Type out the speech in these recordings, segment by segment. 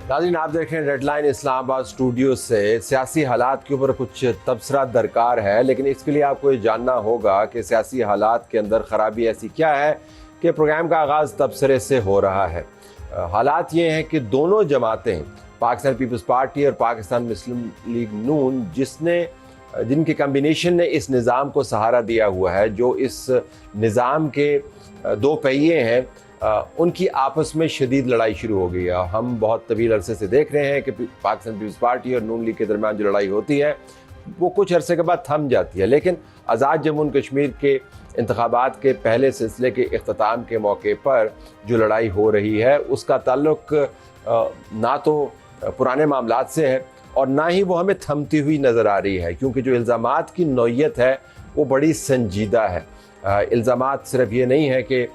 नाज़रीन, आप देख रहे हैं रेडलाइन इस्लामाबाद स्टूडियो से। सियासी हालात के ऊपर कुछ तबसरा दरकार है, लेकिन इसके लिए आपको ये जानना होगा कि सियासी हालात के अंदर ख़राबी ऐसी क्या है कि प्रोग्राम का आगाज़ तबसरे से हो रहा है। हालात ये हैं कि दोनों जमातें, पाकिस्तान पीपल्स पार्टी और पाकिस्तान मुस्लिम लीग नून, जिनके कम्बिनेशन ने इस निज़ाम को सहारा दिया हुआ है, जो इस निज़ाम के दो पहिए हैं, उनकी आपस में शदीद लड़ाई शुरू हो गई है। हम बहुत तवील अरसे से देख रहे हैं कि पाकिस्तान पीपल्स पार्टी और नून लीग के दरमियान जो लड़ाई होती है वो कुछ अरसे के बाद थम जाती है, लेकिन आज़ाद जम्मू और कश्मीर के इंतखाबात के पहले सिलसिले के इख्तिताम के मौके पर जो लड़ाई हो रही है उसका ताल्लुक ना तो पुराने मामलात से है और ना ही वो हमें थमती हुई नज़र आ रही है, क्योंकि जो इल्ज़ामात की नौइयत है वो बड़ी संजीदा है। इल्ज़ामात सिर्फ ये नहीं है कि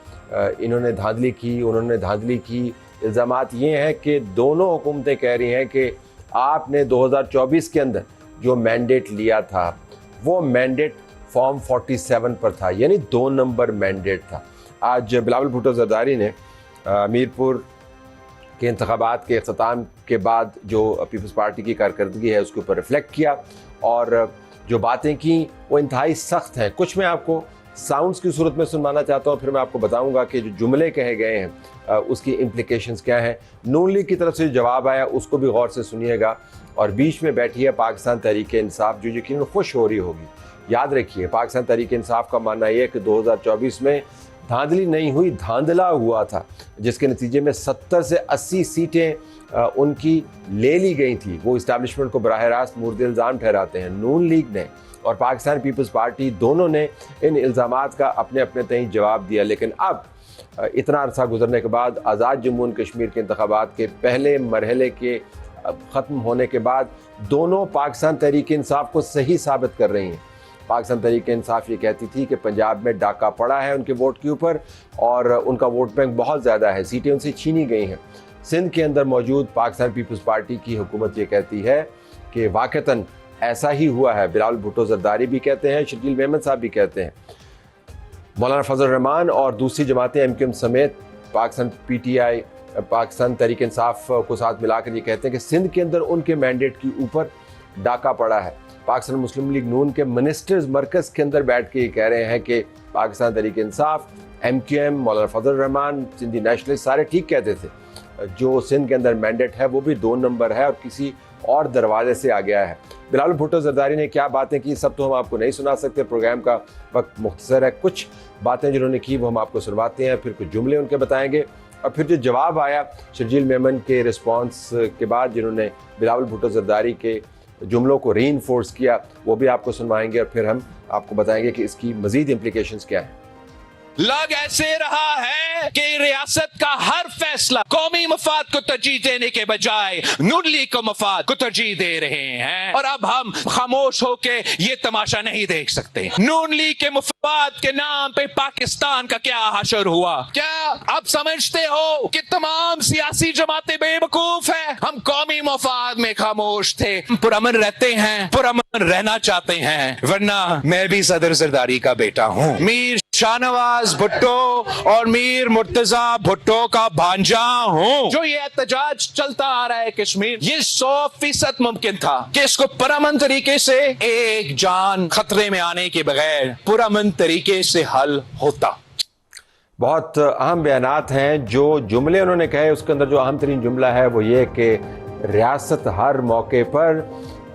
इन्होंने धांधली की, उन्होंने धांधली की। इल्ज़ामात ये हैं कि दोनों हुकूमतें कह रही हैं कि आपने 2024 के अंदर जो मैंडेट लिया था वो मैंडेट फॉर्म 47 पर था, यानी 2 नंबर मैंडेट था। आज बिलावल भुट्टो जरदारी ने मीरपुर के इंतखाबात के इख्तिताम के बाद जो पीपल्स पार्टी की कारकर्दगी है उसके ऊपर रिफ्लेक्ट किया और जो बातें की वो इंतहाई सख्त हैं। कुछ मैं आपको साउंड्स की सूरत में सुनवाना चाहता हूँ, फिर मैं आपको बताऊंगा कि जो जुमले कहे गए हैं उसकी इम्प्लिकेशंस क्या हैं। नून लीग की तरफ से जो जवाब आया उसको भी गौर से सुनिएगा, और बीच में बैठी है पाकिस्तान तहरीक इंसाफ, जो यकीनन खुश हो रही होगी। याद रखिए, पाकिस्तान तहरीक इंसाफ का मानना यह है कि 2024 में धांधली नहीं हुई, धांधला हुआ था, जिसके नतीजे में 70 से 80 सीटें उनकी ले ली गई थी। वो इस्टेब्लिशमेंट को बराह रास्त मुर्द इल्ज़ाम ठहराते हैं। नून लीग ने और पाकिस्तान पीपल्स पार्टी दोनों ने इन इल्ज़ामात का अपने अपने तय जवाब दिया, लेकिन अब इतना अरसा गुजरने के बाद, आज़ाद जम्मू और कश्मीर के इंतखाबात के पहले मरहले के ख़त्म होने के बाद, दोनों पाकिस्तान तहरीक इंसाफ को सही साबित कर रही हैं। पाकिस्तान तहरीक इंसाफ ये कहती थी कि पंजाब में डाका पड़ा है उनके वोट के ऊपर और उनका वोट बैंक बहुत ज़्यादा है, सीटें उनसे छीनी गई हैं। सिंध के अंदर मौजूद पाकिस्तान पीपल्स पार्टी की हुकूमत ये कहती है कि वाक़तन ऐसा ही हुआ है। बिलावल भुट्टो जरदारी भी कहते हैं, शर्जील मेमन साहब भी कहते हैं, मौलाना फजल रहमान और दूसरी जमातें MQM समेत पाकिस्तान PTI, पाकिस्तान तहरीक इंसाफ को साथ मिलाकर ये कहते हैं कि सिंध के अंदर उनके मैंडेट के ऊपर डाका पड़ा है। पाकिस्तान मुस्लिम लीग नून के मिनिस्टर्स मरकज़ के अंदर बैठ के ये कह रहे हैं कि पाकिस्तान तहरीक इंसाफ, MQM, मौलाना फजल रहमान, सिंधी नेशनलिस्ट सारे ठीक कहते थे। जो सिंध के अंदर मैंडेट है वो भी 2 नंबर है और किसी और दरवाजे से आ गया है। बिलावल भुट्टो जरदारी ने क्या बातें की सब तो हम आपको नहीं सुना सकते, प्रोग्राम का वक्त मुख्तसर है। कुछ बातें जिन्होंने की वो हम आपको सुनवाते हैं, फिर कुछ जुमले उनके बताएंगे, और फिर जो जवाब आया शर्जील मेमन के रिस्पांस के बाद, जिन्होंने बिलावल भुट्टो जरदारी के जुमलों को रीइंफोर्स किया, वो भी आपको सुनवाएंगे, और फिर हम आपको बताएंगे कि इसकी मजीद इम्प्लिकेशंस क्या हैं। लग ऐसे रहा है कि रियासत का हर फैसला कौमी मफाद को तरजीह देने के बजाय नून लीग को मफाद को तरजीह दे रहे हैं, और अब हम खामोश होके ये तमाशा नहीं देख सकते। नून लीग के मफाद के नाम पे पाकिस्तान का क्या हशर हुआ? क्या अब समझते हो कि तमाम सियासी जमातें बेवकूफ हैं? हम कौमी मफाद में खामोश थे, पुरअमन रहते हैं, पुरअमन रहना चाहते हैं, वरना मैं भी सदर जरदारी का बेटा हूँ। मीर शाहनवाज भुट्टो और मीर मुर्तजा भुट्टो का भांजा हूँ। जो ये एहतजाज चलता आ रहा है कश्मीर, ये 100% मुमकिन था कि इसको पुरअमन तरीके से, एक जान खतरे में आने के बगैर पुरअमन तरीके से हल होता। बहुत अहम बयानात हैं। जो जुमले उन्होंने कहे उसके अंदर जो अहम तरीन जुमला है वो ये कि रियासत हर मौके पर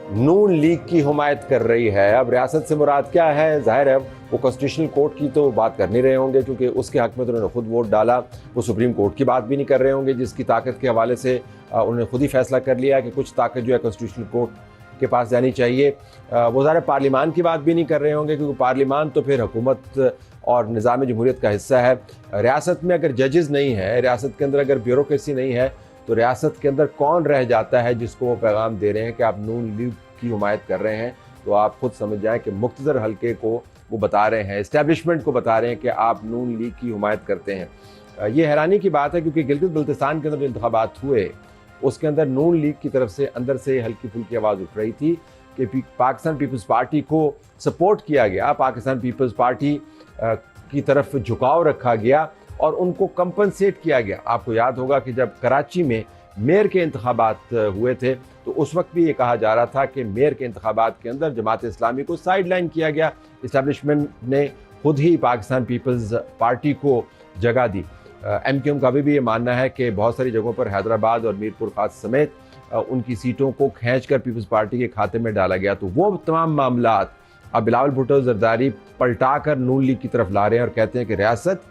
नून लीग की हुमायत कर रही है। अब रियासत से मुराद क्या है? जाहिर है वो कॉन्स्टिट्यूशनल कोर्ट की तो बात कर नहीं रहे होंगे, क्योंकि उसके हक में तो उन्होंने खुद वोट डाला। वो सुप्रीम कोर्ट की बात भी नहीं कर रहे होंगे, जिसकी ताकत के हवाले से उन्होंने खुद ही फैसला कर लिया कि कुछ ताकत जो है कॉन्स्टिट्यूशनल कोर्ट के पास जानी चाहिए। वो ज़ाहिर पार्लियामान की बात भी नहीं कर रहे होंगे, क्योंकि पार्लियामान तो फिर हुकूमत और निज़ाम जमहूरियत का हिस्सा है। रियासत में अगर जजेस नहीं है, रियासत के अंदर अगर ब्यूरोक्रेसी नहीं है, तो रियासत के अंदर कौन रह जाता है जिसको वो पैगाम दे रहे हैं कि आप नून लीग की हुमायत कर रहे हैं? तो आप खुद समझ जाएं कि मुख्तसर हल्के को वो बता रहे हैं, इस्टेब्लिशमेंट को बता रहे हैं कि आप नून लीग की हुमायत करते हैं। ये हैरानी की बात है, क्योंकि गिलगित बल्तिस्तान के अंदर जो इंतखाबात हुए उसके अंदर नून लीग की तरफ से अंदर से हल्की फुल्की आवाज़ उठ रही थी कि पाकिस्तान पीपल्स पार्टी को सपोर्ट किया गया, पाकिस्तान पीपल्स पार्टी की तरफ झुकाव रखा गया और उनको कंपनसेट किया गया। आपको याद होगा कि जब कराची में मेयर के इंतखाबात हुए थे, तो उस वक्त भी ये कहा जा रहा था कि मेयर के इंतखाबात के अंदर जमात इस्लामी को साइड लाइन किया गया, इस्टेब्लिशमेंट ने खुद ही पाकिस्तान पीपल्स पार्टी को जगह दी। MQM का भी ये मानना है कि बहुत सारी जगहों पर हैदराबाद और मीरपुर खास समेत उनकी सीटों को खींचकर पीपल्स पार्टी के खाते में डाला गया। तो वो तमाम मामलात अब बिलावल भुट्टो जरदारी पलटा कर नून लीग की तरफ ला रहे हैं और कहते हैं कि रियासत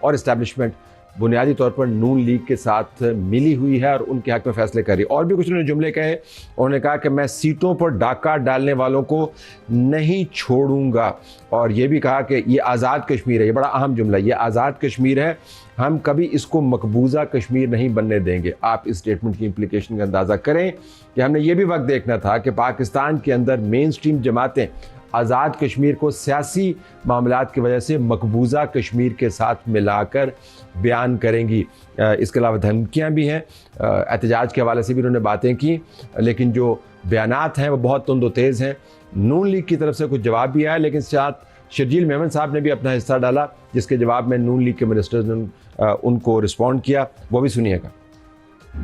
और इस्टेब्लिशमेंट बुनियादी तौर पर नून लीग के साथ मिली हुई है और उनके हक में फैसले कर रही है। और भी कुछ उन्होंने जुमले कहे, उन्होंने कहा कि मैं सीटों पर डाका डालने वालों को नहीं छोड़ूंगा, और ये भी कहा कि ये आज़ाद कश्मीर है। ये बड़ा अहम जुमला, ये आज़ाद कश्मीर है, हम कभी इसको मकबूजा कश्मीर नहीं बनने देंगे। आप इस स्टेटमेंट की इम्प्लीकेशन का अंदाज़ा करें कि हमने ये भी वक्त देखना था कि पाकिस्तान के अंदर मेन स्ट्रीम जमातें आज़ाद कश्मीर को सियासी मामलात की वजह से मकबूजा कश्मीर के साथ मिलाकर बयान करेंगी। इसके अलावा धमकियाँ भी हैं, एहतजाज के हवाले से भी उन्होंने बातें की, लेकिन जो बयानात हैं वो बहुत तुंद व तेज़ हैं। नून लीग की तरफ से कुछ जवाब भी आया, लेकिन साथ शर्जील मेमन साहब ने भी अपना हिस्सा डाला, जिसके जवाब में नून लीग के मिनिस्टर्स ने उनको रिस्पॉन्ड किया। वो भी सुनिएगा।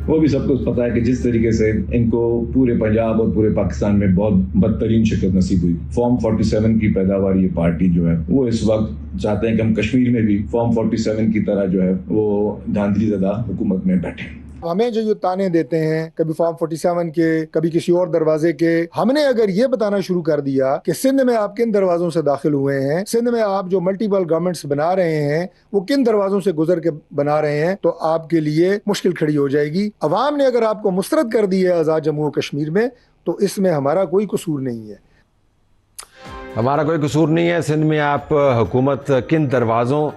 वो भी सबको पता है कि जिस तरीके से इनको पूरे पंजाब और पूरे पाकिस्तान में बहुत बदतरीन शिकस्त नसीब हुई। फॉर्म 47 की पैदावार ये पार्टी जो है वो इस वक्त चाहते हैं कि हम कश्मीर में भी फॉर्म 47 की तरह जो है वो धांधली ज़दा हुकूमत में बैठे। हमें जो ये ताने देते हैं कभी फॉर्म 47 के, कभी किसी और दरवाजे के, हमने अगर ये बताना शुरू कर दिया कि सिंध में आप किन दरवाजों से दाखिल हुए हैं, सिंध में आप जो मल्टीपल गवर्नमेंट्स बना रहे हैं वो किन दरवाजों से गुजर के बना रहे हैं, तो आपके लिए मुश्किल खड़ी हो जाएगी। अवाम ने अगर आपको मुस्तरद कर दी है आज़ाद जम्मू कश्मीर में, तो इसमें हमारा कोई कसूर नहीं है। हमारा कोई कसूर नहीं है। सिंध में आप हुकूमत किन दरवाज़ों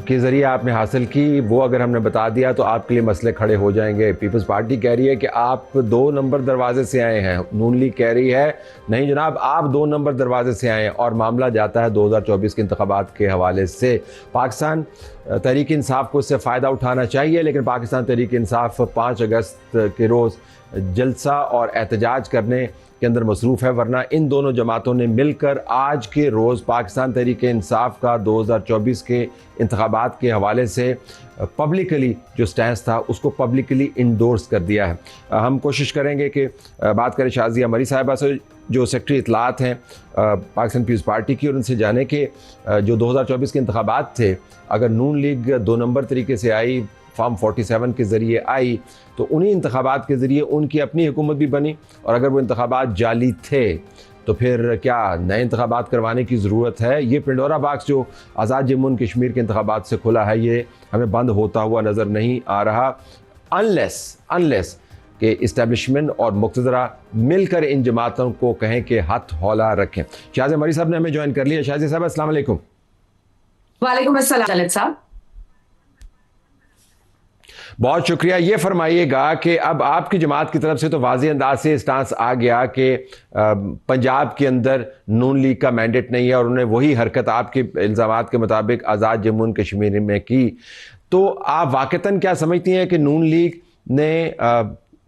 के ज़रिए आपने हासिल की, वो अगर हमने बता दिया तो आपके लिए मसले खड़े हो जाएंगे। पीपल्स पार्टी कह रही है कि आप 2 नंबर दरवाजे से आए हैं, नून लीग कह रही है नहीं जनाब आप 2 नंबर दरवाजे से आए हैं, और मामला जाता है 2024 के इंतखाबात के हवाले से। पाकिस्तान तहरीक इंसाफ को इससे फ़ायदा उठाना चाहिए, लेकिन पाकिस्तान तहरीक इंसाफ 5 अगस्त के रोज़ जलसा और एहतजाज करने के अंदर मसरूफ़ है, वरना इन दोनों जमातों ने मिलकर आज के रोज़ पाकिस्तान तहरीक इंसाफ का 2024 के इंतखाबात के हवाले से पब्लिकली जो स्टैंस था उसको पब्लिकली इंडोर्स कर दिया है। हम कोशिश करेंगे कि बात करें शाज़िया मरी साहिबा से, जो सेक्रेटरी इत्तलात हैं पाकिस्तान पीपल्स पार्टी की, और उनसे जाने कि जो 2024 के इंतखाबात थे, अगर नून लीग 2 नंबर तरीके से आई, फॉर्म 47 के ज़रिए आई, तो उन्हीं इंतखाबात के ज़रिए उनकी अपनी हुकूमत भी बनी, और अगर वो इंतखाबात जाली थे तो फिर क्या नए इंतखाबात करवाने की ज़रूरत है? ये पेंडोरा बॉक्स जो आज़ाद जम्मू एंड कश्मीर के इंतखाबात से खुला है, ये हमें बंद होता हुआ नज़र नहीं आ रहा, अनलेस कि इस्टेब्लिशमेंट और मुक़्तदरा मिलकर इन जमातों को कहें कि हाथ हौला रखें। शाज़िया मरी साहब ने हमें ज्वाइन कर लिया। शाज़िया साहब अस्सलाम वालेकुम। वालेकुम अस्सलाम तलत साहब। बहुत शुक्रिया। ये फरमाइएगा कि अब आपकी जमात की तरफ से तो वाज़ेह अंदाज से स्टांस आ गया कि पंजाब के अंदर नून लीग का मैंडेट नहीं है, और उन्होंने वही हरकत आपके इल्ज़ामात के मुताबिक आज़ाद जम्मू एंड कश्मीर में की। तो आप वाक़तन क्या समझती हैं कि नून लीग ने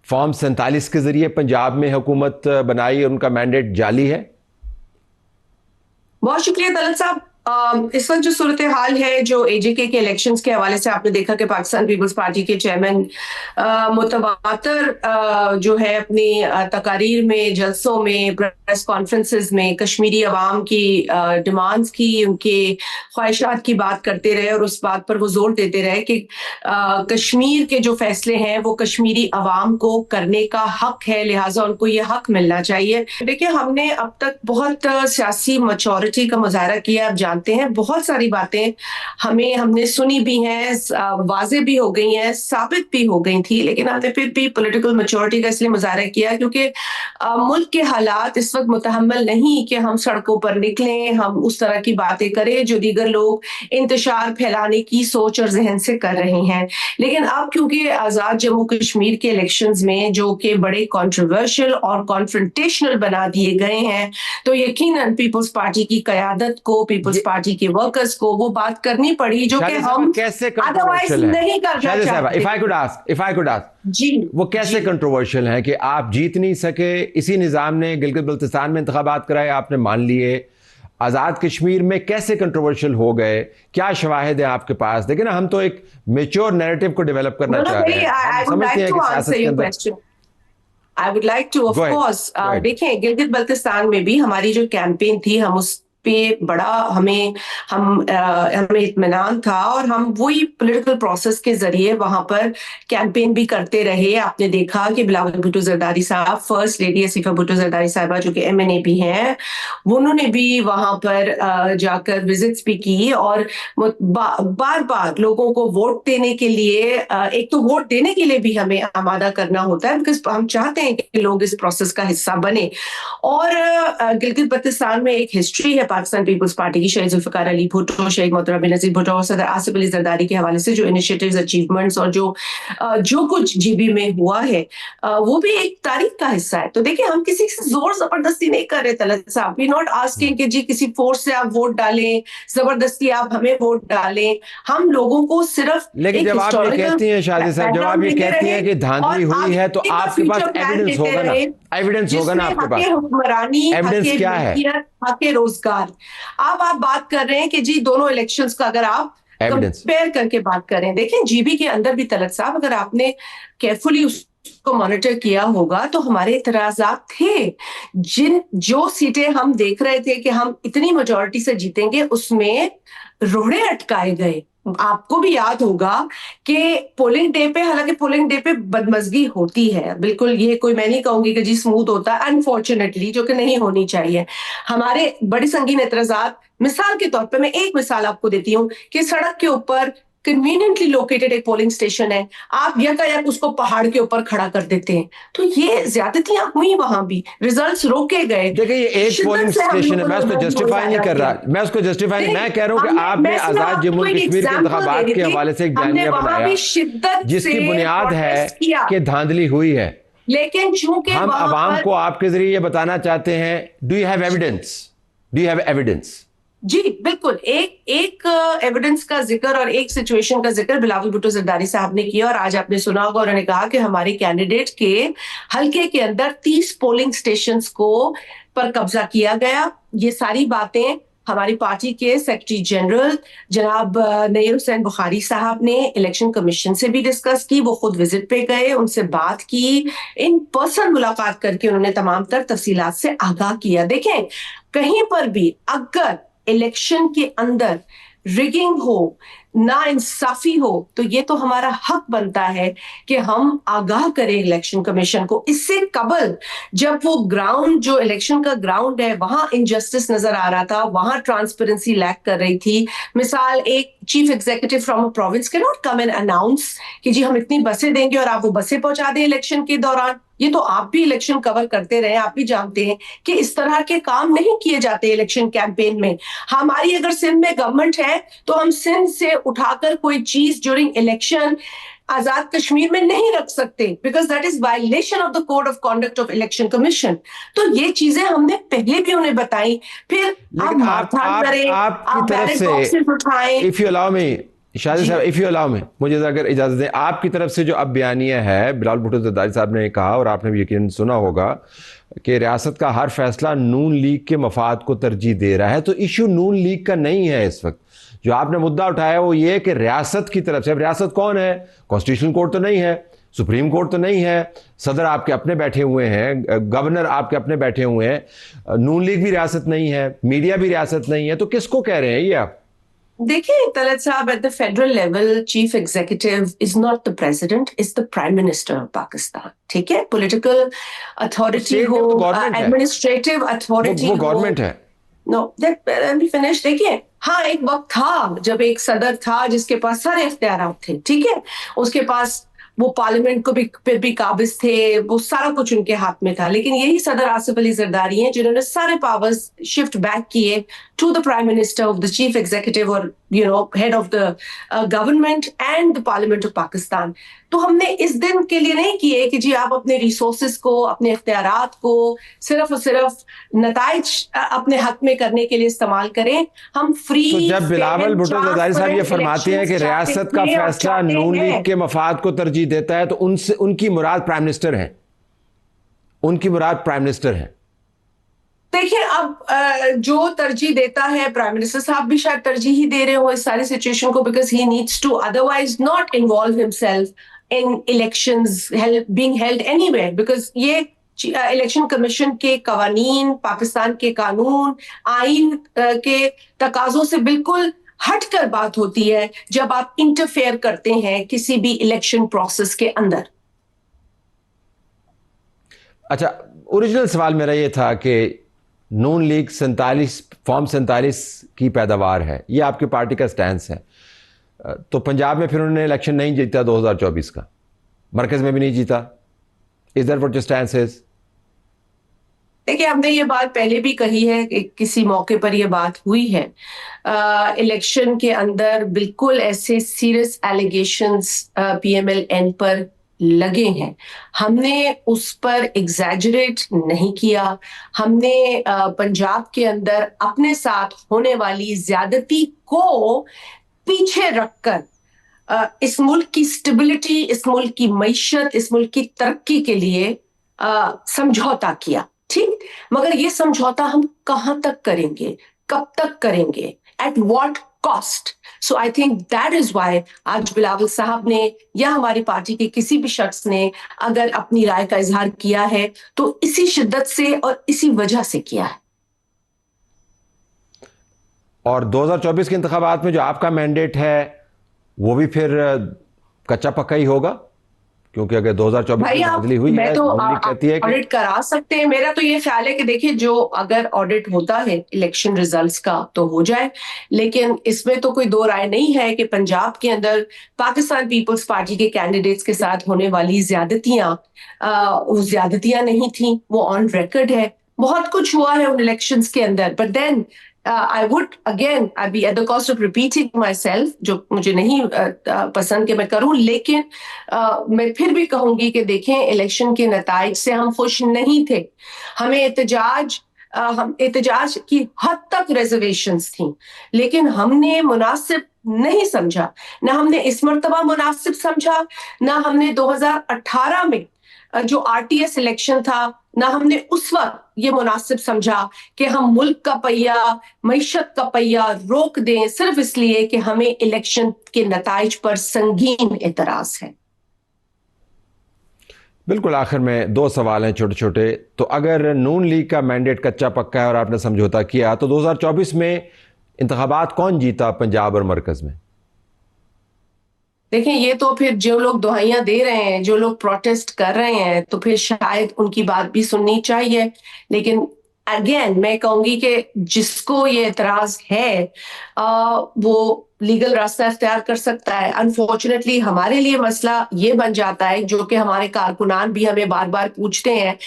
फॉर्म 47 के ज़रिए पंजाब में हुकूमत बनाई और उनका मैंडेट जाली है? बहुत शुक्रिया तलत साहब। इस वक्त जो सूरत हाल है, जो AJK के इलेक्शंस के हवाले से आपने देखा कि पाकिस्तान पीपल्स पार्टी के चेयरमैन मुतवातर जो है अपनी तकारीर में, जलसों में, प्रेस कॉन्फ्रेंसेस में कश्मीरी अवाम की डिमांड्स की, उनके ख्वाहिशात की बात करते रहे, और उस बात पर वो जोर देते रहे कि कश्मीर के जो फैसले हैं वो कश्मीरी अवाम को करने का हक है, लिहाजा उनको ये हक मिलना चाहिए। देखिए, हमने अब तक बहुत सियासी मैच्योरिटी का मुजाहरा किया। आप जानते हैं बहुत सारी बातें हमने सुनी भी हैं, वाज़ेह भी हो गई हैं, साबित भी हो गई थी, लेकिन हमने फिर भी पॉलिटिकल मैच्योरिटी का इसलिए मुजाहरा किया क्योंकि मुल्क के हालात इस वक्त मुतहम्मल नहीं कि हम सड़कों पर निकलें, हम उस तरह की बातें करें जो दीगर लोग इंतशार फैलाने की सोच और जहन से कर रहे हैं। लेकिन अब क्योंकि आज़ाद जम्मू कश्मीर के इलेक्शंस में जो कि बड़े कंट्रोवर्शियल और कॉन्फ्रंटेशनल बना दिए गए हैं, तो यकीनन पीपल्स पार्टी की क़यादत को, पीपल्स पार्टी के वर्कर्स को वो बात करनी पड़ी जो कि हम अदरवाइज नहीं करना चाहते। If I could ask, जी, वो कैसे कंट्रोवर्शियल है कि आप जीत नहीं सके, इसी निज़ाम ने गिलगित बल्तिस्तान में इंतखाबात कराए, आपने मान लिए, आज़ाद कश्मीर में कैसे कंट्रोवर्शियल हो गए, क्या शवाहिद है आपके पास? देखिए ना, हम तो एक मेच्योर नैरेटिव को डेवलप करना चाह रहे हैं। हम समझते हैं कि सियासत के अंदर I would like to, of course, देखें गिलगित बल्तिस्तान में भी हमारी जो कैंपेन थी, हम उस पे बड़ा हमें इत्मीनान था और हम वही पॉलिटिकल प्रोसेस के जरिए वहां पर कैंपेन भी करते रहे। आपने देखा कि बिलावल भुट्टो जरदारी साहब, फर्स्ट लेडी आसिफा भुट्टो जरदारी साहिबा जो कि MNA भी हैं, उन्होंने भी वहां पर जाकर विजिट्स भी की और बार बार लोगों को वोट देने के लिए, एक तो वोट देने के लिए भी हमें आमादा करना होता है, बिकॉज हम चाहते हैं कि लोग इस प्रोसेस का हिस्सा बने। और गिलगित बल्तिस्तान में एक हिस्ट्री है पाकिस्तान पीपल्स पार्टी की, शहीद जुल्फिकार अली भुट्टो, शहीद मोहतरम बेनजीर भुट्टो और सदर आसिफ अली जरदारी के हवाले से जो इनिशिएटिव्स, अचीवमेंट्स और जो कुछ GB में हुआ है, वो भी एक तारीख का हिस्सा है। तो देखिए, हम किसी से जोर जबरदस्ती नहीं कर रहे तलत साहब, वी नॉट आस्किंग कि जी किसी फोर्स से आप वोट डालें, जबरदस्ती आप हमें वोट डालें। हम लोगों को सिर्फ, लेकिन जब आप ये कहती हैं शादी साहब, जब आप ये कहती हैं कि धांधली हुई है, तो आपके पास एविडेंस होगा ना, एविडेंस होगा ना आपके पास, एविडेंस क्या है? हक रोजगार। अब आप बात कर रहे हैं कि जी दोनों इलेक्शंस का अगर आप कंपेयर करके बात करें, देखें GB के अंदर भी तलत साहब, अगर आपने केयरफुली उसको मॉनिटर किया होगा तो हमारे इतराजात थे। जो सीटें हम देख रहे थे कि हम इतनी मेजॉरिटी से जीतेंगे, उसमें रोड़े अटकाए गए। आपको भी याद होगा कि पोलिंग डे पे, हालांकि पोलिंग डे पे बदमजगी होती है, बिल्कुल, ये कोई मैं नहीं कहूंगी कि जी स्मूथ होता है, अनफॉर्चुनेटली, जो कि नहीं होनी चाहिए। हमारे बड़ी संगीन एतराजात, मिसाल के तौर पे मैं एक मिसाल आपको देती हूँ कि सड़क के ऊपर कन्वीनियंटली लोकेटेड एक पोलिंग स्टेशन है, आप यकायक उसको पहाड़ के ऊपर खड़ा कर देते हैं, तो ये ज्यादतियां हुई, वहां भी रिजल्ट्स रोके गए। देखिए, ये एक पोलिंग स्टेशन है, मैं उसको जस्टिफाई नहीं कर रहा, मैं उसको जस्टिफाई नहीं, मैं कह रहा हूं कि आपने आजाद जम्मू कश्मीर के इंतखाबात के हवाले से एक बयानिया बनाया जिसकी बुनियाद है कि धांधली हुई है, लेकिन चूंकि हम अवाम को आपके जरिए ये बताना चाहते हैं, do you have evidence? Do you have evidence? जी बिल्कुल, एक एविडेंस का जिक्र और एक सिचुएशन का जिक्र बिलावल भुट्टो जरदारी साहब ने किया, और आज आपने सुना होगा उन्होंने कहा कि हमारे कैंडिडेट के हल्के के अंदर 30 पोलिंग स्टेशंस को पर कब्जा किया गया। ये सारी बातें हमारी पार्टी के सेक्रेटरी जनरल जनाब नईर हुसैन बुखारी साहब ने इलेक्शन कमीशन से भी डिस्कस की। वो खुद विजिट पे गए, उनसे बात की, इन पर्सन मुलाकात करके उन्होंने तमाम तर तफसीलात से आगाह किया। देखें, कहीं पर भी अगर इलेक्शन के अंदर रिगिंग हो, ना इंसाफी हो, तो ये तो हमारा हक बनता है कि हम आगाह करें इलेक्शन कमीशन को। इससे कबल जब वो ग्राउंड, जो इलेक्शन का ग्राउंड है, वहां इनजस्टिस नजर आ रहा था, वहां ट्रांसपेरेंसी लैक कर रही थी। मिसाल, एक chief executive from a province can not come and announce कि जी हम इतनी बसें देंगे और आप वो बसें पहुंचा दें इलेक्शन के दौरान। ये तो आप भी इलेक्शन कवर करते रहे, आप भी जानते हैं कि इस तरह के काम नहीं किए जाते इलेक्शन कैंपेन में। हमारी अगर सिंध में गवर्नमेंट है तो हम सिंध से उठाकर कोई चीज ड्यूरिंग इलेक्शन आजाद कश्मीर में नहीं रख सकते, because that is violation of the code of conduct of election commission. तो ये चीजें हमने पहले भी उन्हें बताई। फिर आपकी तरफ से, इफ यू अलाउ मी शादी साहब, इफ यू अलाउ मी, मुझे अगर इजाजत दें, आपकी तरफ से जो अब बयानिया है, बिलावल भुट्टो जरदारी साहब ने कहा, और आपने भी यकीन सुना होगा कि रियासत का हर फैसला नून लीग के मफाद को तरजीह दे रहा है। तो इशू नून लीग का नहीं है इस वक्त। जो आपने मुद्दा उठाया वो ये कि रियासत की तरफ से, अब रियासत कौन है? कॉन्स्टिट्यूशनल कोर्ट तो नहीं है, सुप्रीम कोर्ट तो नहीं है, सदर आपके अपने बैठे हुए हैं, गवर्नर आपके अपने बैठे हुए हैं, नून लीग भी रियासत नहीं है, मीडिया भी रियासत नहीं है, तो किसको कह रहे हैं ये आप? देखिए तलत साहब, at the federal level chief executive is not the president, is the prime minister of Pakistan. ठीक है, पॉलिटिकल अथॉरिटी हो, एडमिनिस्ट्रेटिव अथॉरिटी हो, वो गवर्नमेंट है। No, let me finish. देखिए, हाँ, एक वक्त था जब एक सदर था जिसके पास सारे इख्तियारात थे, ठीक है, उसके पास वो पार्लियामेंट को भी फिर भी काबिज थे, वो सारा कुछ उनके हाथ में था। लेकिन यही सदर आसिफ अली जरदारी हैं जिन्होंने सारे पावर्स शिफ्ट बैक किए to the prime minister of the chief executive और head of the government and the parliament of Pakistan. तो हमने इस दिन के लिए नहीं किए कि जी आप अपने रिसोर्सेज को, अपने इख्तियारात को सिर्फ और सिर्फ नताइज अपने हक में करने के लिए इस्तेमाल करें। हम फ्री, तो जब बिलावल भुट्टो जरदारी साहब ये फरमाते हैं कि रियासत का फैसला नून लीग के मफाद को तरजीह देता है, तो उनसे उनकी मुराद प्राइम मिनिस्टर है, उनकी मुराद प्राइम मिनिस्टर है। देखिए अब जो तरजीह देता है, प्राइम मिनिस्टर साहब भी शायद तरजीह ही दे रहे हो इस सारी सिचुएशन को, because he needs to otherwise not involve himself in elections being held anywhere, because ये इलेक्शन कमीशन के कवानीन, पाकिस्तान के कानून, आइन के तकाजों से बिल्कुल हटकर बात होती है जब आप इंटरफेयर करते हैं किसी भी इलेक्शन प्रोसेस के अंदर। अच्छा, ओरिजिनल सवाल मेरा ये था कि नून लीग 47 फॉर्म 47 की पैदावार है, ये आपकी पार्टी का स्टैंस है। तो पंजाब में फिर उन्होंने इलेक्शन नहीं जीता 2024 का, मरकज में भी नहीं जीता। Is that what your stance is? देखिए हमने ये बात पहले भी कही है कि किसी मौके पर ये बात हुई है, इलेक्शन के अंदर बिल्कुल ऐसे सीरियस एलिगेशंस PMLN पर लगे हैं, हमने उस पर एग्जैजरेट नहीं किया। हमने पंजाब के अंदर अपने साथ होने वाली ज्यादती को पीछे रखकर इस मुल्क की स्टेबिलिटी, इस मुल्क की मईशत, इस मुल्क की तरक्की के लिए समझौता किया। ठीक, मगर ये समझौता हम कहां तक करेंगे, कब तक करेंगे, at what cost? So I think that is why आज बिलावल साहब ने या हमारी पार्टी के किसी भी शख्स ने अगर अपनी राय का इजहार किया है तो इसी शिद्दत से और इसी वजह से किया है। और 2024 के इंतखाबात में जो आपका मैंडेट है वो भी फिर कच्चा पक्का ही होगा, क्योंकि अगर 2024 में बदली हुई है, तो कहती है कि ऑडिट करा सकते हैं। मेरा तो ये ख्याल है कि देखिए जो अगर ऑडिट होता है इलेक्शन रिजल्ट्स का तो हो जाए, लेकिन इसमें तो कोई दो राय नहीं है कि पंजाब के अंदर पाकिस्तान पीपल्स पार्टी के कैंडिडेट्स के साथ होने वाली ज्यादतियां वो ज्यादतियां नहीं थी, वो ऑन रिकॉर्ड है। बहुत कुछ हुआ है उन इलेक्शंस के अंदर, but then I would again I'd be at the cost of repeating myself, जो मुझे नहीं पसंद कि मैं करूं, लेकिन मैं फिर भी कहूंगी कि देखें इलेक्शन के नताइज से हम खुश नहीं थे। हमें हम एहतजाज की हद तक रिजर्वेशंस थी, लेकिन हमने मुनासिब नहीं समझा, ना हमने इस मर्तबा मुनासिब समझा, ना हमने 2018 में जो RTS इलेक्शन था, ना हमने उस वक्त ये मुनासिब समझा कि हम मुल्क का पहिया, मईशत का पहिया रोक दें सिर्फ इसलिए कि हमें इलेक्शन के नताइज पर संगीन एतराज है। बिल्कुल, आखिर में दो सवाल हैं छोटे छोटे। तो अगर नून लीग का मैंडेट कच्चा पक्का है और आपने समझौता किया, तो 2024 में इंतखाबात कौन जीता पंजाब और मरकज में? देखें ये तो फिर जो लोग दुहाइयां दे रहे हैं, जो लोग प्रोटेस्ट कर रहे हैं, तो फिर शायद उनकी बात भी सुननी चाहिए। लेकिन अगेन मैं कहूंगी कि जिसको ये एतराज है वो लीगल रास्ता इख्तियार कर सकता है। अनफॉर्चुनेटली हमारे लिए मसला ये बन जाता है, जो कि हमारे कारकुनान भी हमें बार बार पूछते हैं,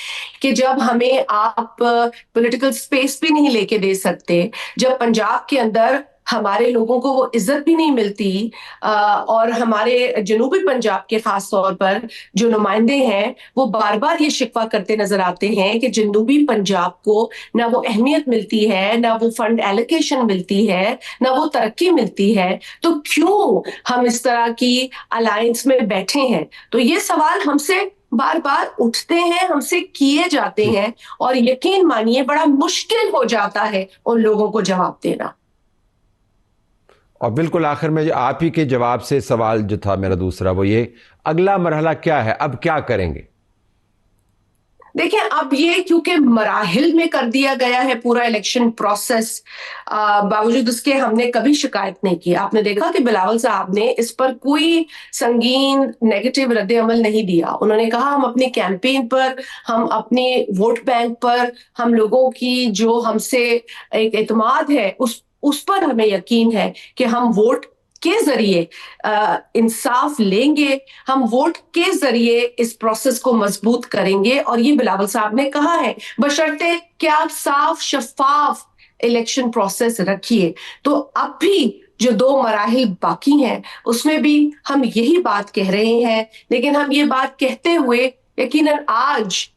कि जब हमें आप पॉलिटिकल स्पेस भी नहीं लेके दे सकते, जब पंजाब के अंदर हमारे लोगों को वो इज्जत भी नहीं मिलती, और हमारे जनूबी पंजाब के खास तौर पर जो नुमाइंदे हैं वो बार बार ये शिकवा करते नजर आते हैं कि जनूबी पंजाब को ना वो अहमियत मिलती है, ना वो फंड एलोकेशन मिलती है, ना वो तरक्की मिलती है, तो क्यों हम इस तरह की अलायंस में बैठे हैं? तो ये सवाल हमसे बार बार उठते हैं, हमसे किए जाते हैं, और यकीन मानिए बड़ा मुश्किल हो जाता है उन लोगों को जवाब देना। और बिल्कुल आखिर में आप ही के जवाब से सवाल जो था मेरा दूसरा, वो ये, अगला मरहला क्या है, अब क्या करेंगे? देखिए अब ये क्योंकि मराहिल में कर दिया गया है पूरा इलेक्शन प्रोसेस, बावजूद उसके हमने कभी शिकायत नहीं की। आपने देखा कि बिलावल साहब ने इस पर कोई संगीन नेगेटिव रद्द अमल नहीं दिया। उन्होंने कहा हम अपनी कैंपेन पर, हम अपने वोट बैंक पर, हम लोगों की जो हमसे एक एतमाद है उस पर हमें यकीन है कि हम वोट के जरिए इंसाफ लेंगे, हम वोट के जरिए इस प्रोसेस को मजबूत करेंगे। और ये बिलावल साहब ने कहा है, बशर्ते कि आप साफ शफाफ इलेक्शन प्रोसेस रखिए। तो अब भी जो 2 मराहिल बाकी हैं उसमें भी हम यही बात कह रहे हैं, लेकिन हम ये बात कहते हुए यकीनन आज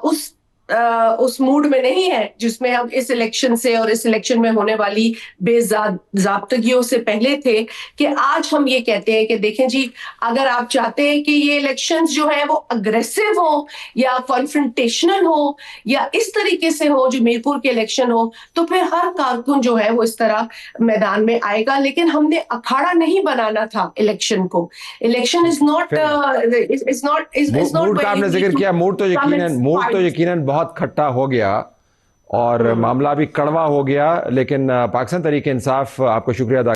उस उस मूड में नहीं है जिसमें हम इस इलेक्शन से और इस इलेक्शन में होने वाली बेज़ाब्तगियों से पहले थे, कि आज हम ये कहते हैं कि देखें जी, अगर आप चाहते हैं कि ये इलेक्शंस जो है वो अग्रेसिव हो या कॉन्फ्रंटेशनल हो या इस तरीके से हो जो मीरपुर के इलेक्शन हो, तो फिर हर कारकुन जो है वो इस तरह मैदान में आएगा। लेकिन हमने अखाड़ा नहीं बनाना था इलेक्शन को। इलेक्शन इज नॉट मूड का आपने जिक्र किया, मूड तो यकीनन बहुत खट्टा हो गया और मामला भी कड़वा हो गया, लेकिन पाकिस्तान तहरीक इंसाफ आपको शुक्रिया अदा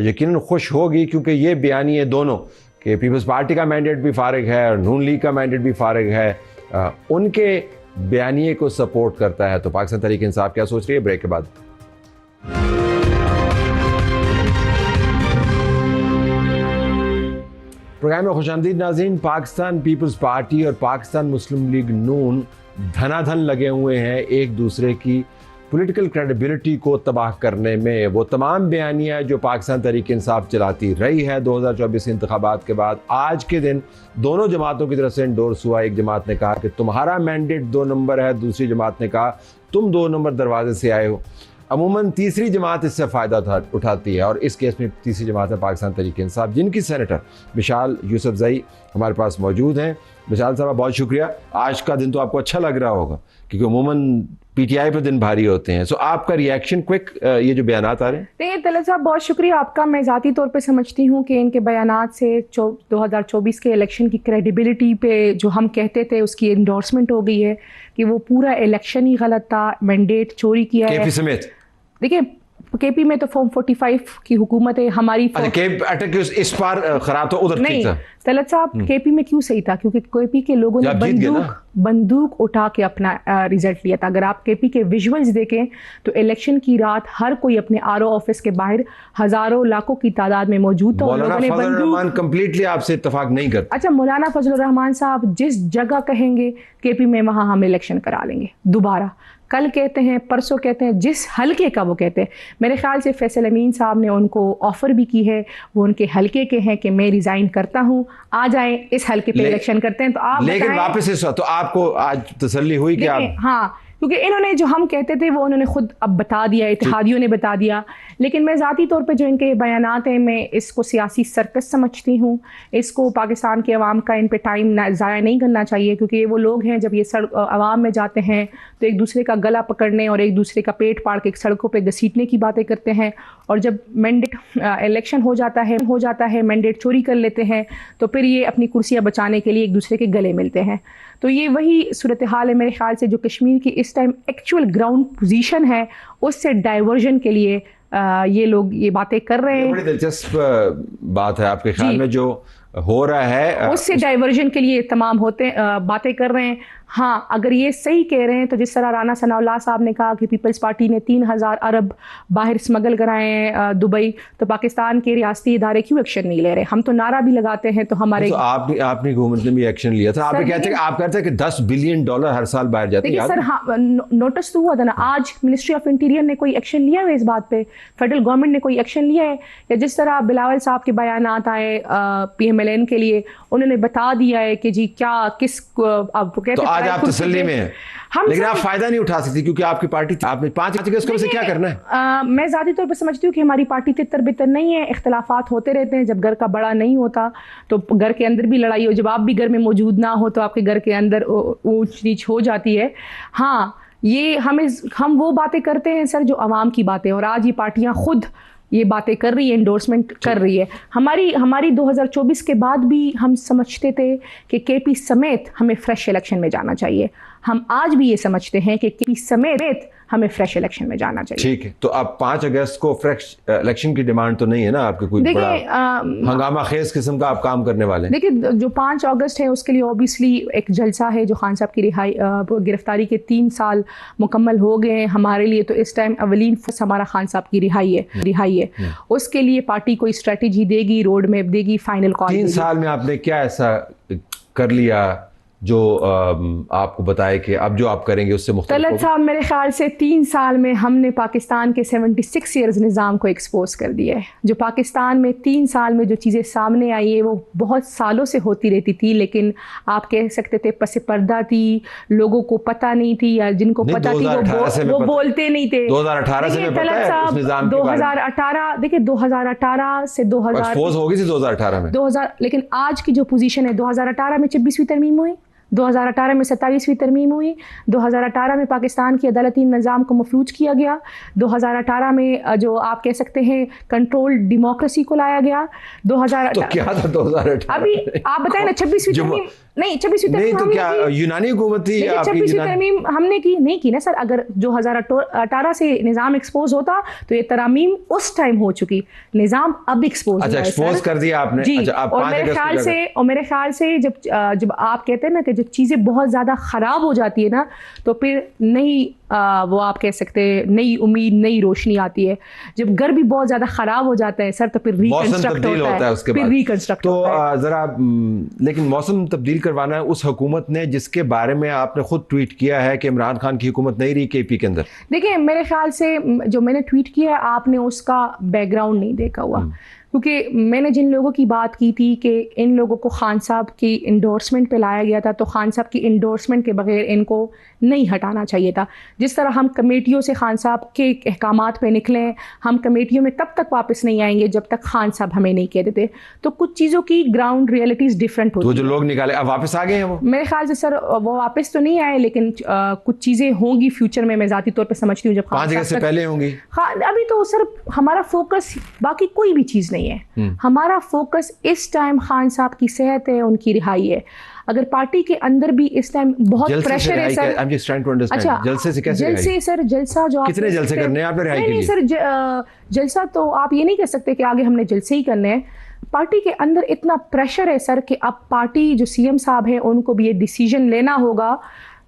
यकीनन खुश होगी, क्योंकि ये बयानिए दोनों कि पीपल्स पार्टी का मैंडेट भी फारिग है और नून लीग का मैंडेट भी फारिग है, उनके बयानिए को सपोर्ट करता है। तो पाकिस्तान तहरीक इंसाफ क्या सोच रही है, ब्रेक के बाद। प्रोग्राम में खुशामदीद नाज़रीन। पाकिस्तान पीपल्स पार्टी और पाकिस्तान मुस्लिम लीग नून धनाधन लगे हुए हैं एक दूसरे की पॉलिटिकल क्रेडिबिलिटी को तबाह करने में। वो तमाम बयानियाँ जो पाकिस्तान तहरीक इंसाफ चलाती रही है 2024 इंतखाबात के बाद, आज के दिन दोनों जमातों की तरफ से इंडोर्स हुआ। एक जमात ने कहा कि तुम्हारा मैंडेट 2 नंबर है, दूसरी जमात ने कहा तुम 2 नंबर दरवाजे से आए हो। अमूमन तीसरी जमात इससे फ़ायदा उठाती है और इस केस में तीसरी जमात है पाकिस्तान तहरीक इंसाफ, जिनकी सेनेटर मिशाल यूसुफजई हमारे पास मौजूद हैं। मिशाल साहब बहुत शुक्रिया। आज का दिन तो आपको अच्छा लग रहा होगा क्योंकि अमूमन पीटीआई पर दिन भारी होते हैं, सो आपका रिएक्शन क्विक, ये जो बयानात आ रहे हैं। नहीं तलत साहब बहुत शुक्रिया आपका। मैं ज़ाती तौर पे समझती हूँ कि इनके बयानात से 2024 के इलेक्शन की क्रेडिबिलिटी पे जो हम कहते थे उसकी एंडोर्समेंट हो गई है कि वो पूरा इलेक्शन ही गलत था, मैंडेट चोरी किया है केपी समेत। देखिए केपी में तो फॉर्म 45 की हुकूमत है हमारी। इस बार खराब तो उधर नहीं था। तलत साहब केपी में क्यों सही था, क्योंकि केपी के लोगों ने बंदूक उठा के अपना रिजल्ट लिया था। अगर आप केपी के विजुअल्स देखें तो इलेक्शन की रात हर कोई अपने आरओ ऑफिस के बाहर हजारों लाखों की तादाद में मौजूद था। मौलाना कंप्लीटली आपसे इत्तेफाक नहीं करते। अच्छा, मौलाना फजलुर रहमान साहब जिस जगह कहेंगे केपी में वहां हम इलेक्शन करा लेंगे दोबारा। कल कहते हैं, परसों कहते हैं, जिस हलके का वो कहते हैं। मेरे ख्याल से फैसल अमीन साहब ने उनको ऑफर भी की है, वो उनके हलके के हैं कि मैं रिजाइन करता हूं, आ जाएं इस हलके पे इलेक्शन करते हैं। तो आप लेकिन वापस इस तो आपको आज तसल्ली हुई कि आप, हाँ, क्योंकि इन्होंने जो हम कहते थे वो उन्होंने खुद अब बता दिया, इत्तेहादियों ने बता दिया। लेकिन मैं ज़ाती तौर पे जो इनके बयानात हैं, मैं इसको सियासी सर्कस समझती हूँ। इसको पाकिस्तान के अवाम का इन पे टाइम ज़ाया नहीं करना चाहिए, क्योंकि वो लोग हैं जब ये अवाम में जाते हैं तो एक दूसरे का गला पकड़ने और एक दूसरे का पेट फाड़ के सड़कों पर घसीटने की बातें करते हैं। और जब मैंडेट इलेक्शन हो जाता है मैंडेट चोरी कर लेते हैं, तो फिर ये अपनी कुर्सियाँ बचाने के लिए एक दूसरे के गले मिलते हैं। तो ये वही सूरत हाल है मेरे ख्याल से जो कश्मीर की इस टाइम एक्चुअल ग्राउंड पोजीशन है, उससे डाइवर्जन के लिए ये लोग ये बातें कर रहे हैं। बड़ी दिलचस्प बात है आपके ख्याल में जो हो रहा है, उससे डाइवर्जन के लिए तमाम बातें कर रहे हैं। हाँ, अगर ये सही कह रहे हैं तो जिस तरह राना सनाउल्लाह साहब ने कहा कि पीपल्स पार्टी ने 3000 अरब बाहर स्मगल कराए हैं दुबई, तो पाकिस्तान के रियासती इदारे क्यों एक्शन नहीं ले रहे? हम तो नारा भी लगाते हैं। तो हमारे तो आपने गवर्नमेंट ने भी एक्शन लिया था। आप कहते हैं कि $10 बिलियन हर साल बाहर जाते हैं। सर हाँ, नोटिस तो हुआ था ना। आज मिनिस्ट्री ऑफ इंटीरियर ने कोई एक्शन लिया है इस बात पे? फेडरल गवर्नमेंट ने कोई एक्शन लिया है? या जिस तरह बिलावल साहब के बयानात आए PMLN के लिए, उन्होंने बता दिया है कि जी क्या किस आप कहते हैं। आज आप तसल्ली में हैं, लेकिन आप फायदा नहीं उठा सकती क्योंकि आपकी पार्टी, आपने 5 अगस्त को से क्या करना है? मैं ज़ाती तौर पर समझती हूँ कि हमारी पार्टी तितर बितर नहीं है। इख्तलाफात होते रहते हैं। जब घर का बड़ा नहीं होता तो घर के अंदर भी लड़ाई हो, जब आप भी घर में मौजूद ना हो तो आपके घर के अंदर ऊंच नीच हो जाती है। हाँ, ये हम वो बातें करते हैं सर जो आवाम की बातें, और आज ये पार्टियाँ खुद ये बातें कर रही है, एंडोर्समेंट कर रही है। हमारी 2024 के बाद भी हम समझते थे कि केपी समेत हमें फ्रेश इलेक्शन में जाना चाहिए। हम आज भी ये समझते हैं कि केपी समेत हमें फ्रेश इलेक्शन में जाना चाहिए। ठीक है, तो अब 5 अगस्त को फ्रेश इलेक्शन की डिमांड तो नहीं है ना आपके? कोई बड़ा हंगामा खेज किस्म का आप काम करने वाले हैं? देखिए, जो 5 अगस्त है उसके लिए ऑब्वियसली एक जलसा है। जो खान साहब की गिरफ्तारी के 3 साल मुकम्मल हो गए हैं हमारे लिए, तो इस टाइम अवलीन हमारा खान साहब की रिहाई है। उसके लिए पार्टी कोई स्ट्रेटेजी देगी, रोड मैप देगी, फाइनल कॉल। 3 साल में आपने क्या ऐसा कर लिया जो आपको बताए कि अब जो आप करेंगे उससे मुख्तलिफ तलत होगा? साहब, मेरे ख्याल से 3 साल में हमने पाकिस्तान के 76 ईयर्स निज़ाम को एक्सपोज कर दिया है। जो पाकिस्तान में 3 साल में जो चीज़ें सामने आई है वो बहुत सालों से होती रहती थी, लेकिन आप कह सकते थे पस पर्दा थी, लोगों को पता नहीं थी, या जिनको नहीं, पता थी 2018 से वो मैं पता- बोलते नहीं थे। 2018 से देखिए मैं पता तलत है उस साहब, निज़ाम के बारे में। 2018 देखिए 2018 से 2000 एक्सपोज होगी थी 2018 में। 2000, लेकिन आज की जो पोजीशन है, 2018 में 26वीं तरमीम हुई, 2018 में 27वीं तरमीम हुई, 2018 में पाकिस्तान की अदालती निज़ाम को मफलूज किया गया, 2018 में जो आप कह सकते हैं कंट्रोल डेमोक्रेसी को लाया गया। 2000 तो क्या था 2018 अभी आप बताएं ना, 26वीं जो- तरमीम नहीं, 26वीं नहीं तरमीम तो हमने क्या की। यूनानी हुकूमत थी देखिए, आपकी? 26वीं तरमीम हमने की नहीं की ना सर। अगर 2018 से निज़ाम एक्सपोज होता तो ये तरमीम उस टाइम हो चुकी, निज़ाम अब एक्सपोज अच्छा, एक्सपोज कर दिया आपने। जी। अच्छा, आप और 5 मेरे अगस्त को ख्याल क्या से जब आप कहते हैं ना कि जब चीज़ें बहुत ज़्यादा ख़राब हो जाती है ना, तो फिर नई वो आप कह सकते हैं नई उम्मीद, नई रोशनी आती है। जब घर भी बहुत ज़्यादा ख़राब हो जाता है सर, तो फिर मौसम रिकंस्ट्रक्ट तब्दील होता है उसके फिर बाद। रिकंस्ट्रक्ट तो होता है। जरा लेकिन मौसम तब्दील करवाना है उस हुकूमत ने जिसके बारे में आपने खुद ट्वीट किया है कि इमरान खान की हुकूमत नहीं रही केपी के अंदर। देखिए, मेरे ख्याल से जो मैंने ट्वीट किया है, आपने उसका बैकग्राउंड नहीं देखा हुआ, क्योंकि मैंने जिन लोगों की बात की थी कि इन लोगों को खान साहब की इंडोर्समेंट पे लाया गया था, तो खान साहब की इंडोर्समेंट के बगैर इनको नहीं हटाना चाहिए था। जिस तरह हम कमेटियों से खान साहब के अहकामात पे निकले, हम कमेटियों में तब तक वापस नहीं आएंगे जब तक खान साहब हमें नहीं कह देते। तो कुछ चीज़ों की ग्राउंड रियलिटीज़ डिफरेंट तो होती जो हैं। लोग निकाले अब वापस आ गए हैं वो। मेरे ख्याल से सर वो वापस तो नहीं आए, लेकिन कुछ चीज़ें होंगी फ्यूचर में, मैं ज़ाती तौर पे समझती हूँ। जब 5 खान अगस्त से साहब तक- पहले होंगी। हाँ, अभी तो सर हमारा फोकस बाकी कोई भी चीज़ नहीं है। हमारा फोकस इस टाइम खान साहब की सेहत है, उनकी रिहाई है। अगर पार्टी के अंदर भी इस टाइम बहुत जलसे से प्रेशर है रिहाई sir. I'm just trying to understand, जलसे से कैसे जलसे रिहाई? सर, जलसा जो आप कितने कह जलसे सकते हैं- करने हैं आपने रिहाई के नहीं लिए? सर, जलसा तो आप ये नहीं कह सकते कि आगे हमने जलसे ही करने हैं। पार्टी के अंदर इतना प्रेशर है सर कि अब पार्टी जो सीएम साहब है उनको भी ये डिसीजन लेना होगा,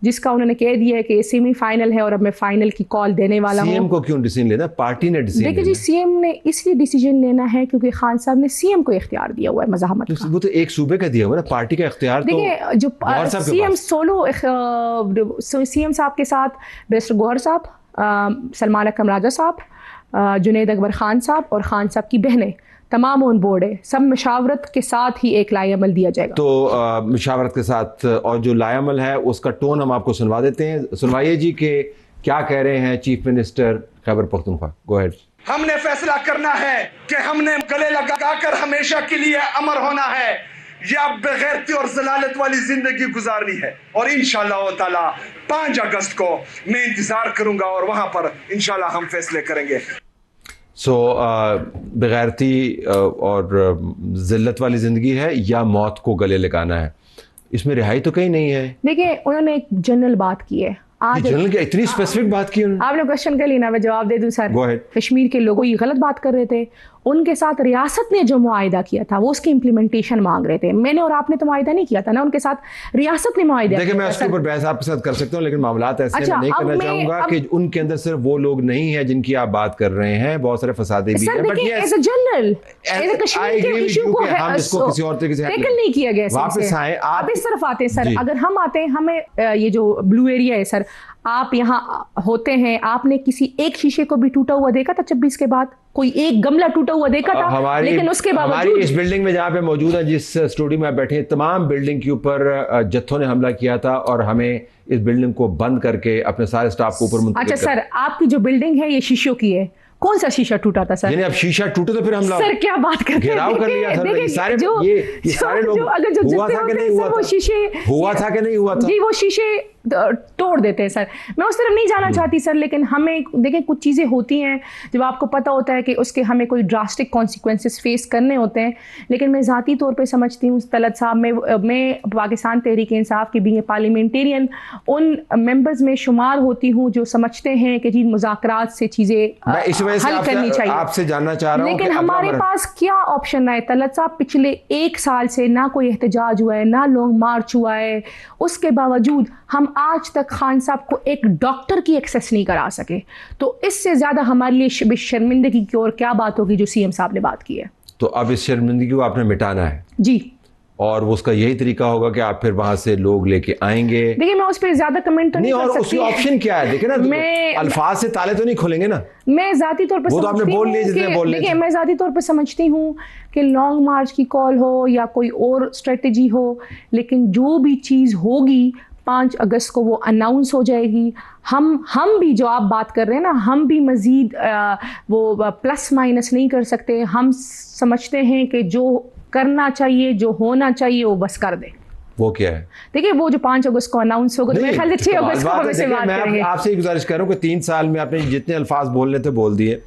जिसका उन्होंने कह दिया है कि सेमीफाइनल है और अब मैं फाइनल की कॉल देने वाला सीएम हूँ। को क्यों डिसीजन लेना? पार्टी ने डिसीजन देखिए जी, सीएम ने इसलिए डिसीजन लेना है क्योंकि खान साहब ने सीएम को इख्तियार दिया हुआ है मज़ाहमत का। वो तो एक सूबे का दिया हुआ ना, पार्टी का इख्तियार तो देखिए, जो गौहर साहब के सीएम पास। सोलो सीएम साहब के साथ बैरिस्टर गौहर साहब, सलमान अकरम राजा साहब, जुनैद अकबर खान साहब और खान साहब की बहनें तमाम ऑन बोर्ड है। सब मशावरत के साथ ही एक लाएअमल दिया जाएगा। तो मशावरत के साथ, और जो लाएअमल है उसका टोन हम आपको सुनवा देते हैं। सुनवाइए जी कि क्या कह रहे हैं chief minister Khyber Pakhtunkhwa. Go ahead. हमने फैसला करना है कि हमने गले लगाकर हमेशा के लिए अमर होना है या बेगैरती और जलालत वाली जिंदगी गुजारनी है। और इंशाअल्लाह ताला 5 अगस्त को मैं इंतजार करूंगा और वहां पर इंशाअल्लाह हम फैसले करेंगे। सो बेगैरती और जिल्लत वाली ज़िंदगी है या मौत को गले लगाना है? इसमें रिहाई तो कहीं नहीं है। देखिए, उन्होंने एक जनरल बात की है आज। जनरल की इतनी स्पेसिफिक बात की उन्होंने। आपने क्वेश्चन कर लिया ना, मैं जवाब दे दूं सर। Go ahead. कश्मीर के लोगों ये गलत बात कर रहे थे, उनके साथ रियासत ने जो मुआहिदा किया था वो उसकी इम्प्लीमेंटेशन मांग रहे थे। मैंने और आपने तो मुआहिदा नहीं किया था ना, उनके साथ रियासत ने मुआहिदा देखिए, किया मैं था, उसके सर। ऊपर बहस आपके साथ कर सकता हूँ, लेकिन मामलात ऐसे अच्छा, मैं नहीं अब करना मैं- चाहूंगा अब- कि उनके अंदर सिर्फ वो लोग नहीं है जिनकी आप बात कर रहे हैं, बहुत सारे फसादे भी सर हैं। देखिए, as a general, as a Kashmir के इशू को हम इसको किसी और तरीके से टैकल नहीं किया गया। वापस आए आप इस तरफ आते हैं सर। जी। अगर हम आते हैं, हमें ये जो ब्लू एरिया है सर, आप यहाँ होते हैं, आपने किसी एक शीशे को भी टूटा हुआ देखा था 26 के बाद? कोई एक गमला टूटा हुआ देखा था? लेकिन उसके हमारी बावजूद इस बिल्डिंग में जहाँ पे मौजूद है, जिस स्टूडियो में आप बैठे हैं, तमाम बिल्डिंग के ऊपर जत्थों ने हमला किया था और हमें इस बिल्डिंग को बंद करके अपने सारे स्टाफ को ऊपर मुंतकिल अच्छा सर, आपकी जो बिल्डिंग है ये शीशों की है, कौन सा शीशा टूटा था सर? यानी अब शीशा टूटे तो फिर हमला सर क्या बात करते हैं? घेराव कर लिया था। ये सारे ये सारे लोग अगर जो हुआ जितने था कि होते नहीं हैं हुआ सर, वो था? शीशे हुआ था कि नहीं हुआ था? जी, वो शीशे तोड़ देते हैं सर। मैं उस तरफ नहीं जाना चाहती सर, लेकिन हमें देखें कुछ चीज़ें होती हैं जब आपको पता होता है कि उसके हमें कोई ड्रास्टिक कॉन्सिक्वेंसेस फेस करने होते हैं। लेकिन मैं ज़ाती तौर पे समझती हूँ तलत साहब, मैं पाकिस्तान तहरीक इंसाफ की बीइंग पार्लियामेंटेरियन उन मेंबर्स में शुमार होती हूँ जो समझते हैं कि जी मुज़ाकरात से चीज़ें मैं इस वजह से हल करनी चाहिए। आपसे जानना चाह रहा हूँ लेकिन कि हमारे अगला पास क्या ऑप्शन है तलत साहब? पिछले 1 साल से ना कोई एहतजाज हुआ है, ना लॉन्ग मार्च हुआ है, उसके बावजूद हम आज तक खान साहब को एक डॉक्टर की एक्सेस नहीं करा सके। तो इससे ज़्यादा हमारे लिए शर्मिंदगी की और क्या बात होगी जो सीएम साहब ने बात की है। तो अब इस शर्मिंदगी को आपने मिटाना है जी। और उसका यही तरीका होगा कि आप फिर वहां से लोग लेके आएंगे? देखिए मैं उस पर ज्यादा कमेंट तो नहीं और कर उसकी सकती। ऑप्शन क्या है? देखिए ना, मैं अल्फाज से ताले तो नहीं खुलेंगे ना। मैं जाती तौर पर वो तो आपने बोल लिया जितने बोलने देखिए थे। मैं जाती तौर पर समझती हूँ कि लॉन्ग मार्च की कॉल हो या कोई और स्ट्रेटजी हो, लेकिन जो भी चीज़ होगी 5 अगस्त को वो अनाउंस हो जाएगी। हम भी जो आप बात कर रहे हैं ना, हम भी मज़ीद वो प्लस माइनस नहीं कर सकते। हम समझते हैं कि जो करना चाहिए, जो होना चाहिए वो बस कर दे। वो क्या है? देखिए वो जो 5 अगस्त को अनाउंस होगा, तो मेरे ख्याल से 6 अगस्त को हम इससे बात करेंगे। आपसे ही गुजारिश कर रहा हूँ कि 3 साल में आपने जितने अल्फाज बोलने थे बोल दिए।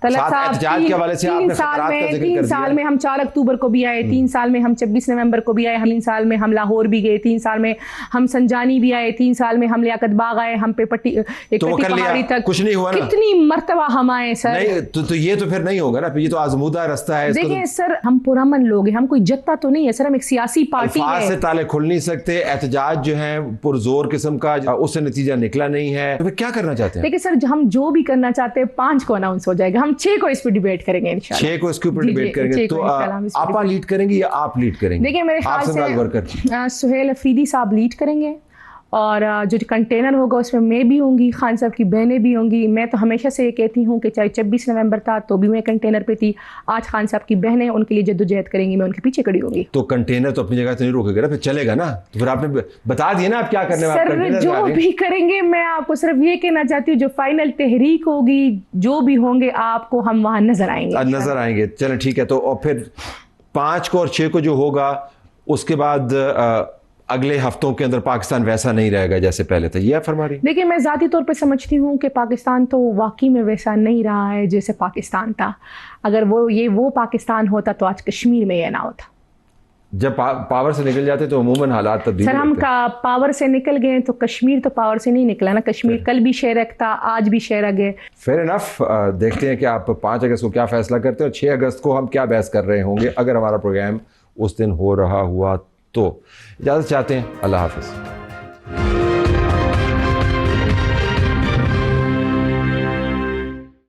तलत साहब, एहतजाज के हवाले से आपने खतरात का जिक्र कर दिया। 3 साल में हम 4 अक्टूबर को भी आए, 3 साल में हम 26 नवंबर को भी आए, 3 साल में हम लाहौर भी गए, 3 साल में हम संजानी भी आए, 3 साल में हम लियाकत बाग आए, हम पे पट्टी पहाड़ी तक कुछ नहीं हुआ ना। कितनी मर्तबा हम आए सर। नहीं तो ये तो फिर नहीं होगा ना, ये तो आजमूदा रास्ता है। देखिए सर, हम पुरअमन लोग हैं, हम कोई जत्ता तो नहीं है सर, हम एक सियासी पार्टी अल्फाज से है। ताले खुल नहीं सकते, एहतजाज जो है पुरजोर किस्म का, उससे नतीजा निकला नहीं है, तो फिर क्या करना चाहते हैं? देखिए सर, हम जो भी करना चाहते हैं 5 को अनाउंस हो जाएगा, हम 6 को इस पर डिबेट करेंगे इंशाल्लाह। 6 को इसके ऊपर जी, डिबेट जी, करेंगे। 6 तो को इंशाल्लाह हम इस पर आपा लीड करेंगे या आप लीड करेंगे? देखिए मेरे ख्याल से सुहेल अफरीदी साहब लीड करेंगे, और जो कंटेनर होगा उसमें मैं भी होंगी, खान साहब की बहनें भी होंगी। मैं तो हमेशा से ये कहती हूँ कि चाहे 26 नवंबर था तो भी मैं कंटेनर पे थी, आज खान साहब की बहनें उनके लिए जद्दोजहद करेंगी, मैं उनके पीछे खड़ी होंगी। तो कंटेनर तो अपनी जगह तो नहीं रोकेगा ना, फिर चलेगा ना। तो फिर आपने बता दिया ना आप क्या करने वाले हैं। सर जो भी करेंगे, मैं आपको सिर्फ ये कहना चाहती हूँ, जो फाइनल तहरीक होगी, जो भी होंगे, आपको हम वहाँ नजर आएंगे। नजर आएंगे, चलें ठीक है। तो और फिर 5 को और 6 को जो होगा, उसके बाद अगले हफ्तों के अंदर पाकिस्तान वैसा नहीं रहेगा जैसे पहले था, ये आप फरमा रही? देखिए मैं ज़ाती तौर पे समझती हूँ कि पाकिस्तान तो वाकई में वैसा नहीं रहा है जैसे पाकिस्तान था। अगर वो पाकिस्तान होता तो आज कश्मीर में ये ना होता। जब पावर से निकल जाते तो अमूमन हालात तब्दील सर, हम पावर से निकल गए तो कश्मीर तो पावर से नहीं निकला ना। कश्मीर कल भी शेरक था, आज भी शेरक है। Fair enough. देखते हैं कि आप 5 अगस्त को क्या फैसला करते हैं और 6 अगस्त को हम क्या बहस कर रहे होंगे, अगर हमारा प्रोग्राम उस दिन हो रहा हुआ तो। इजाज़त चाहते हैं, अल्लाह हाफिज़।